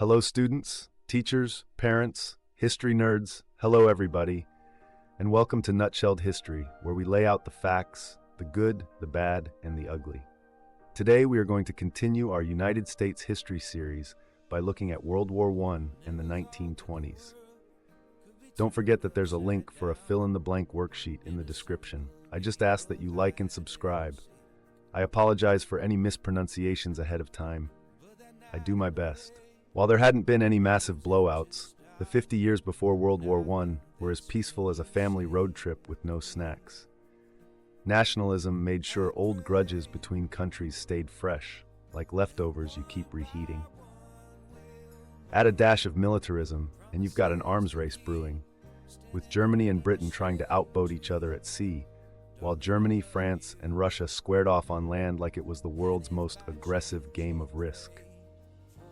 Hello, students, teachers, parents, history nerds. Hello, everybody, and welcome to Nutshelled History, where we lay out the facts, the good, the bad, and the ugly. Today, we are going to continue our United States history series by looking at World War I and the 1920s. Don't forget that there's a link for a fill-in-the-blank worksheet in the description. I just ask that you like and subscribe. I apologize for any mispronunciations ahead of time. I do my best. While there hadn't been any massive blowouts, the 50 years before World War I were as peaceful as a family road trip with no snacks. Nationalism made sure old grudges between countries stayed fresh, like leftovers you keep reheating. Add a dash of militarism, and you've got an arms race brewing, with Germany and Britain trying to outboat each other at sea, while Germany, France, and Russia squared off on land like it was the world's most aggressive game of Risk.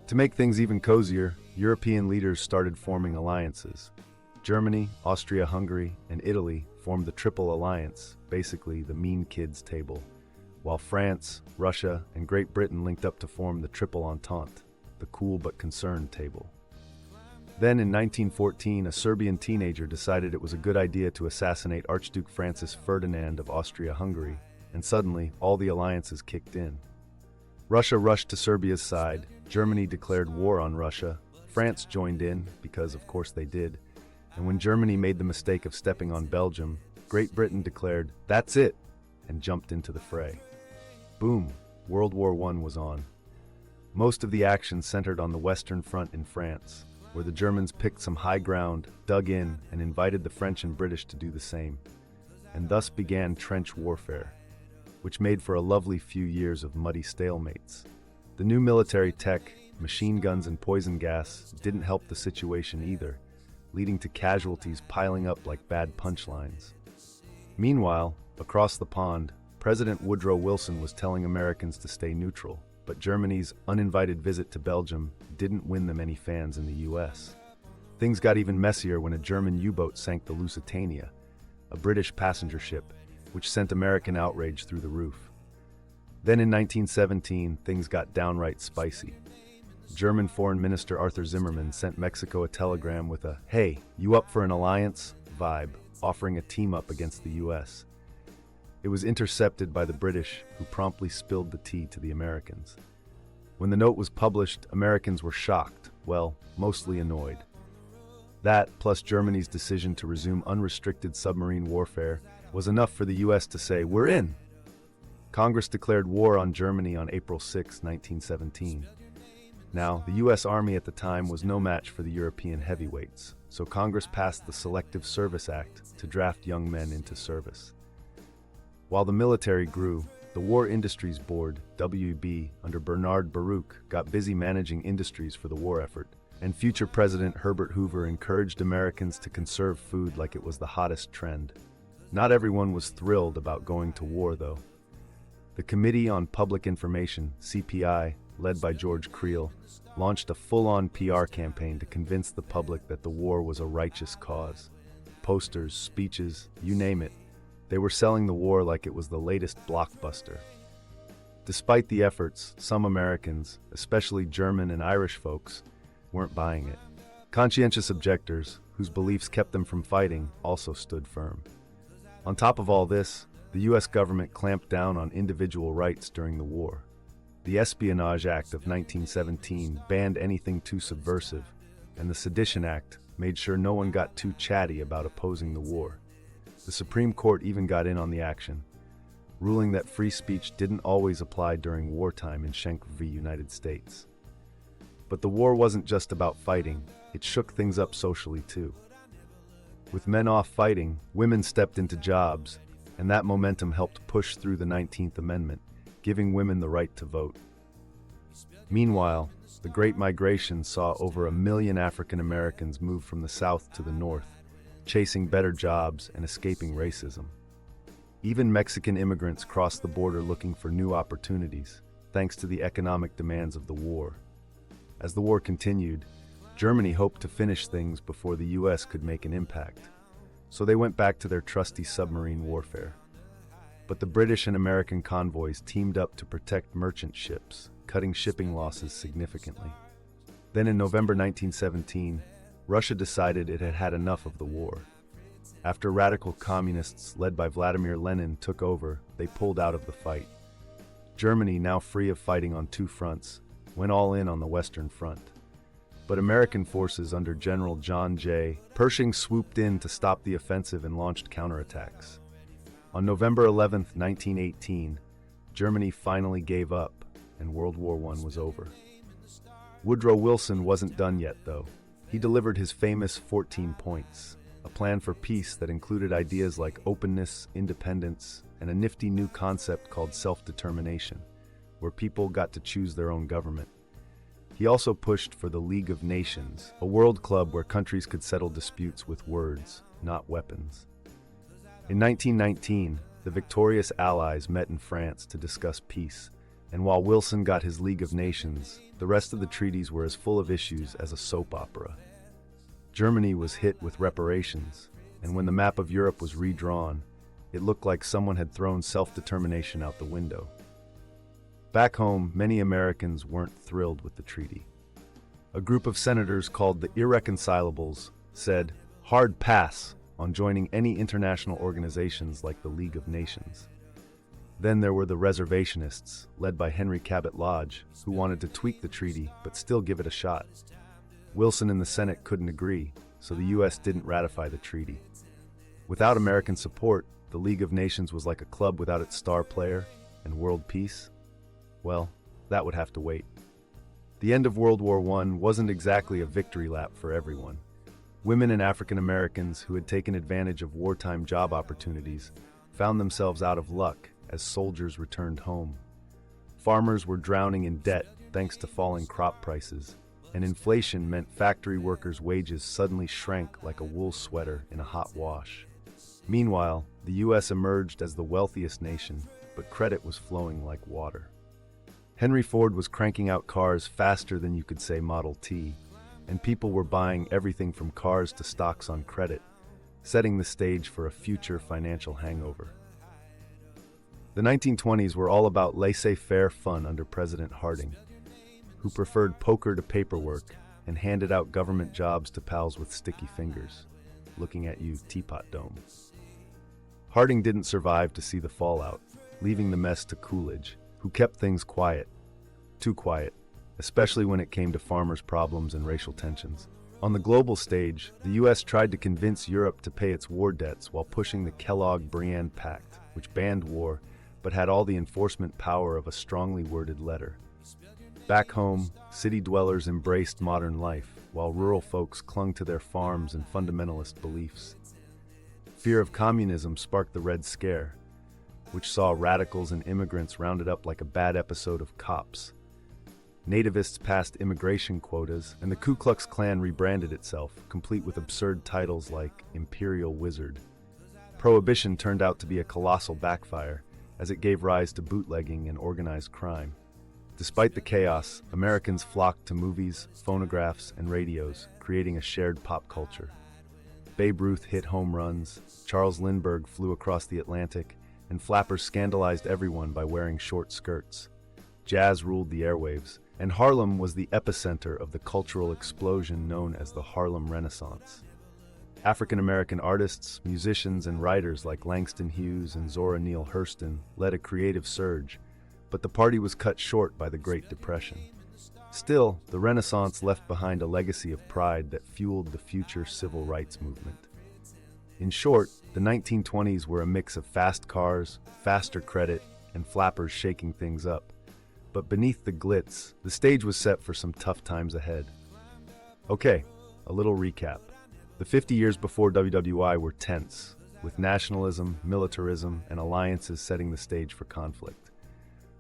To make things even cozier, European leaders started forming alliances. Germany, Austria-Hungary, and Italy formed the Triple Alliance, basically the Mean Kids table, while France, Russia, and Great Britain linked up to form the Triple Entente, the cool but concerned table. Then in 1914, a Serbian teenager decided it was a good idea to assassinate Archduke Francis Ferdinand of Austria-Hungary, and suddenly all the alliances kicked in. Russia rushed to Serbia's side, Germany declared war on Russia, France joined in, because of course they did, and when Germany made the mistake of stepping on Belgium, Great Britain declared, "That's it," and jumped into the fray. Boom, World War I was on. Most of the action centered on the Western Front in France, where the Germans picked some high ground, dug in, and invited the French and British to do the same. And thus began trench warfare, which made for a lovely few years of muddy stalemates. The new military tech, machine guns and poison gas, didn't help the situation either, leading to casualties piling up like bad punchlines. Meanwhile, across the pond, President Woodrow Wilson was telling Americans to stay neutral, but Germany's uninvited visit to Belgium didn't win them any fans in the US. Things got even messier when a German U-boat sank the Lusitania, a British passenger ship, which sent American outrage through the roof. Then in 1917, things got downright spicy. German Foreign Minister Arthur Zimmermann sent Mexico a telegram with a "Hey, you up for an alliance?" vibe, offering a team-up against the US. It was intercepted by the British, who promptly spilled the tea to the Americans. When the note was published, Americans were shocked, well, mostly annoyed. That, plus Germany's decision to resume unrestricted submarine warfare, was enough for the US to say, "We're in!" Congress declared war on Germany on April 6, 1917. Now, the US Army at the time was no match for the European heavyweights, so Congress passed the Selective Service Act to draft young men into service. While the military grew, the War Industries Board, WB, under Bernard Baruch, got busy managing industries for the war effort, and future President Herbert Hoover encouraged Americans to conserve food like it was the hottest trend. Not everyone was thrilled about going to war, though. The Committee on Public Information, CPI, led by George Creel, launched a full-on PR campaign to convince the public that the war was a righteous cause. Posters, speeches, you name it. They were selling the war like it was the latest blockbuster. Despite the efforts, some Americans, especially German and Irish folks, weren't buying it. Conscientious objectors, whose beliefs kept them from fighting, also stood firm. On top of all this, the US government clamped down on individual rights during the war. The Espionage Act of 1917 banned anything too subversive, and the Sedition Act made sure no one got too chatty about opposing the war. The Supreme Court even got in on the action, ruling that free speech didn't always apply during wartime in Schenck v. United States. But the war wasn't just about fighting, it shook things up socially too. With men off fighting, women stepped into jobs, and that momentum helped push through the 19th Amendment, giving women the right to vote. Meanwhile, the Great Migration saw over 1 million African Americans move from the South to the North, chasing better jobs and escaping racism. Even Mexican immigrants crossed the border looking for new opportunities, thanks to the economic demands of the war. As the war continued, Germany hoped to finish things before the US could make an impact, so they went back to their trusty submarine warfare. But the British and American convoys teamed up to protect merchant ships, cutting shipping losses significantly. Then in November 1917, Russia decided it had had enough of the war. After radical communists led by Vladimir Lenin took over, they pulled out of the fight. Germany, now free of fighting on two fronts, went all in on the Western Front. But American forces under General John J. Pershing swooped in to stop the offensive and launched counterattacks. On November 11, 1918, Germany finally gave up, and World War I was over. Woodrow Wilson wasn't done yet, though. He delivered his famous 14 points, a plan for peace that included ideas like openness, independence, and a nifty new concept called self-determination, where people got to choose their own government. He also pushed for the League of Nations, a world club where countries could settle disputes with words, not weapons. In 1919, the victorious Allies met in France to discuss peace, and while Wilson got his League of Nations, the rest of the treaties were as full of issues as a soap opera. Germany was hit with reparations, and when the map of Europe was redrawn, it looked like someone had thrown self-determination out the window. Back home, many Americans weren't thrilled with the treaty. A group of senators called the Irreconcilables said, "Hard pass" on joining any international organizations like the League of Nations. Then there were the reservationists, led by Henry Cabot Lodge, who wanted to tweak the treaty but still give it a shot. Wilson and the Senate couldn't agree, so the U.S. didn't ratify the treaty. Without American support, the League of Nations was like a club without its star player, and world peace? Well, that would have to wait. The end of World War I wasn't exactly a victory lap for everyone. Women and African Americans who had taken advantage of wartime job opportunities found themselves out of luck as soldiers returned home. Farmers were drowning in debt thanks to falling crop prices, and inflation meant factory workers' wages suddenly shrank like a wool sweater in a hot wash. Meanwhile, the U.S. emerged as the wealthiest nation, but credit was flowing like water. Henry Ford was cranking out cars faster than you could say Model T, and people were buying everything from cars to stocks on credit, setting the stage for a future financial hangover. The 1920s were all about laissez-faire fun under President Harding, who preferred poker to paperwork and handed out government jobs to pals with sticky fingers. Looking at you, Teapot Dome. Harding didn't survive to see the fallout, leaving the mess to Coolidge, who kept things quiet. Too quiet, especially when it came to farmers' problems and racial tensions. On the global stage, the U.S. tried to convince Europe to pay its war debts while pushing the Kellogg-Briand Pact, which banned war but had all the enforcement power of a strongly worded letter. Back home, city dwellers embraced modern life, while rural folks clung to their farms and fundamentalist beliefs. Fear of communism sparked the Red Scare, which saw radicals and immigrants rounded up like a bad episode of Cops. Nativists passed immigration quotas, and the Ku Klux Klan rebranded itself, complete with absurd titles like Imperial Wizard. Prohibition turned out to be a colossal backfire, as it gave rise to bootlegging and organized crime. Despite the chaos, Americans flocked to movies, phonographs, and radios, creating a shared pop culture. Babe Ruth hit home runs, Charles Lindbergh flew across the Atlantic, and flappers scandalized everyone by wearing short skirts. Jazz ruled the airwaves, and Harlem was the epicenter of the cultural explosion known as the Harlem Renaissance. African-American artists, musicians, and writers like Langston Hughes and Zora Neale Hurston led a creative surge, but the party was cut short by the Great Depression. Still, the Renaissance left behind a legacy of pride that fueled the future civil rights movement. In short, the 1920s were a mix of fast cars, faster credit, and flappers shaking things up. But beneath the glitz, the stage was set for some tough times ahead. Okay, a little recap. The 50 years before WWI were tense, with nationalism, militarism, and alliances setting the stage for conflict.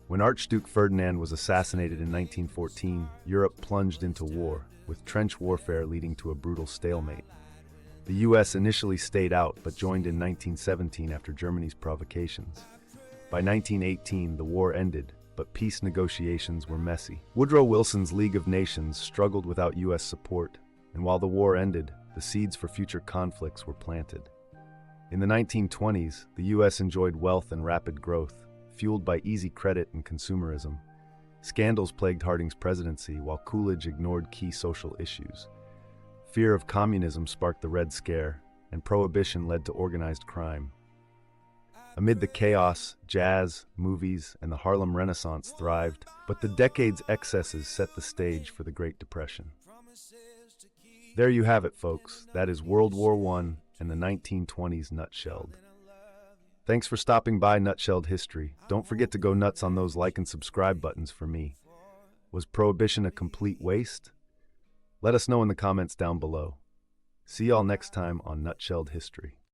When Archduke Ferdinand was assassinated in 1914, Europe plunged into war, with trench warfare leading to a brutal stalemate. The U.S. initially stayed out but joined in 1917 after Germany's provocations. By 1918, the war ended, but peace negotiations were messy. Woodrow Wilson's League of Nations struggled without U.S. support, and while the war ended, the seeds for future conflicts were planted. In the 1920s, the U.S. enjoyed wealth and rapid growth, fueled by easy credit and consumerism. Scandals plagued Harding's presidency, while Coolidge ignored key social issues. Fear of communism sparked the Red Scare, and Prohibition led to organized crime. Amid the chaos, jazz, movies, and the Harlem Renaissance thrived, but the decade's excesses set the stage for the Great Depression. There you have it, folks. That is World War I and the 1920s nutshelled. Thanks for stopping by Nutshelled History. Don't forget to go nuts on those like and subscribe buttons for me. Was Prohibition a complete waste? Let us know in the comments down below. See y'all next time on Nutshelled History.